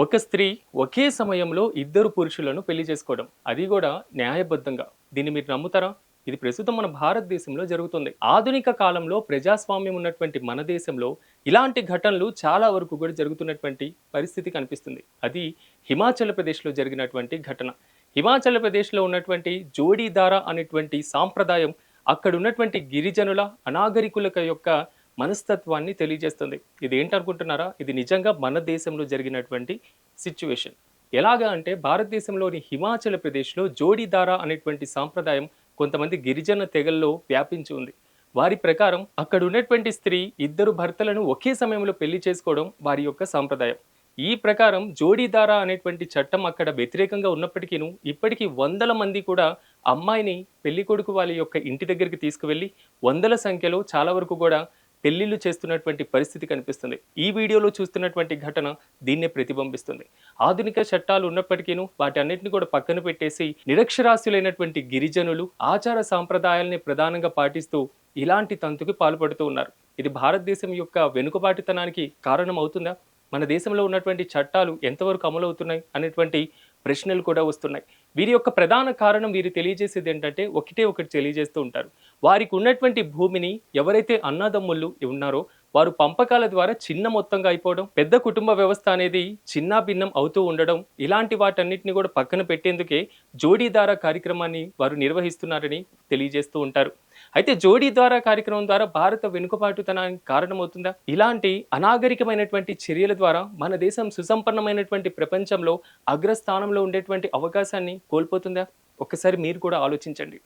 ఒక స్త్రీ ఒకే సమయంలో ఇద్దరు పురుషులను పెళ్లి చేసుకోవడం, అది కూడా న్యాయబద్ధంగా. దీన్ని మీరు నమ్ముతారా? ఇది ప్రస్తుతం మన భారతదేశంలో జరుగుతుంది. ఆధునిక కాలంలో ప్రజాస్వామ్యం ఉన్నటువంటి మన దేశంలో ఇలాంటి ఘటనలు చాలా వరకు కూడా జరుగుతున్నటువంటి పరిస్థితి కనిపిస్తుంది. అది హిమాచల్ ప్రదేశ్లో జరిగినటువంటి ఘటన. హిమాచల్ ప్రదేశ్లో ఉన్నటువంటి జోడీదారా అనేటువంటి సాంప్రదాయం అక్కడ ఉన్నటువంటి గిరిజనుల అనాగరికుల యొక్క మనస్తత్వాన్ని తెలియజేస్తుంది. ఇది ఏంటనుకుంటున్నారా? ఇది నిజంగా మన దేశంలో జరిగినటువంటి సిచ్యువేషన్. ఎలాగా అంటే భారతదేశంలోని హిమాచల్ ప్రదేశ్లో జోడీదారా అనేటువంటి సాంప్రదాయం కొంతమంది గిరిజన తెగల్లో వ్యాపించి ఉంది. వారి ప్రకారం అక్కడ ఉన్నటువంటి స్త్రీ ఇద్దరు భర్తలను ఒకే సమయంలో పెళ్లి చేసుకోవడం వారి యొక్క సాంప్రదాయం. ఈ ప్రకారం జోడీదారా అనేటువంటి చట్టం అక్కడ వ్యతిరేకంగా ఉన్నప్పటికీను ఇప్పటికీ వందల మంది కూడా అమ్మాయిని పెళ్లి కొడుకు వాళ్ళ యొక్క ఇంటి దగ్గరికి తీసుకువెళ్ళి వందల సంఖ్యలో చాలా వరకు కూడా పెళ్లిళ్ళు చేస్తున్నటువంటి పరిస్థితి కనిపిస్తుంది. ఈ వీడియోలో చూస్తున్నటువంటి ఘటన దీన్నే ప్రతిబింబిస్తుంది. ఆధునిక చట్టాలు ఉన్నప్పటికీను వాటి అన్నిటిని కూడా పక్కన పెట్టేసి నిరక్షరాస్యులైనటువంటి గిరిజనులు ఆచార సాంప్రదాయాల్ని ప్రధానంగా పాటిస్తూ ఇలాంటి తంతుకి పాల్పడుతూ ఉన్నారు. ఇది భారతదేశం యొక్క వెనుకబాటుతనానికి కారణం అవుతుందా? మన దేశంలో ఉన్నటువంటి చట్టాలు ఎంతవరకు అమలవుతున్నాయి అనేటువంటి ప్రశ్నలు కూడా వస్తున్నాయి. వీరి యొక్క ప్రధాన కారణం వీరు తెలియజేసేది ఏంటంటే ఒకటి తెలియజేస్తూ ఉంటారు. వారికి ఉన్నటువంటి భూమిని ఎవరైతే అన్నదమ్ముళ్ళు ఉన్నారో వారు పంపకాల ద్వారా చిన్న మొత్తంగా అయిపోవడం, పెద్ద కుటుంబ వ్యవస్థ అనేది చిన్న భిన్నం అవుతూ ఉండడం, ఇలాంటి వాటన్నిటిని కూడా పక్కన పెట్టేందుకే జోడీదారా కార్యక్రమాన్ని వారు నిర్వహిస్తున్నారని తెలియజేస్తూ ఉంటారు. అయితే జోడీదారా కార్యక్రమం ద్వారా భారత వెనుకబాటుతనానికి కారణమవుతుందా? ఇలాంటి అనాగరికమైనటువంటి చర్యల ద్వారా మన దేశం సుసంపన్నమైనటువంటి ప్రపంచంలో అగ్రస్థానంలో ఉండేటువంటి అవకాశాన్ని కోల్పోతుందా? ఒక్కసారి మీరు కూడా ఆలోచించండి.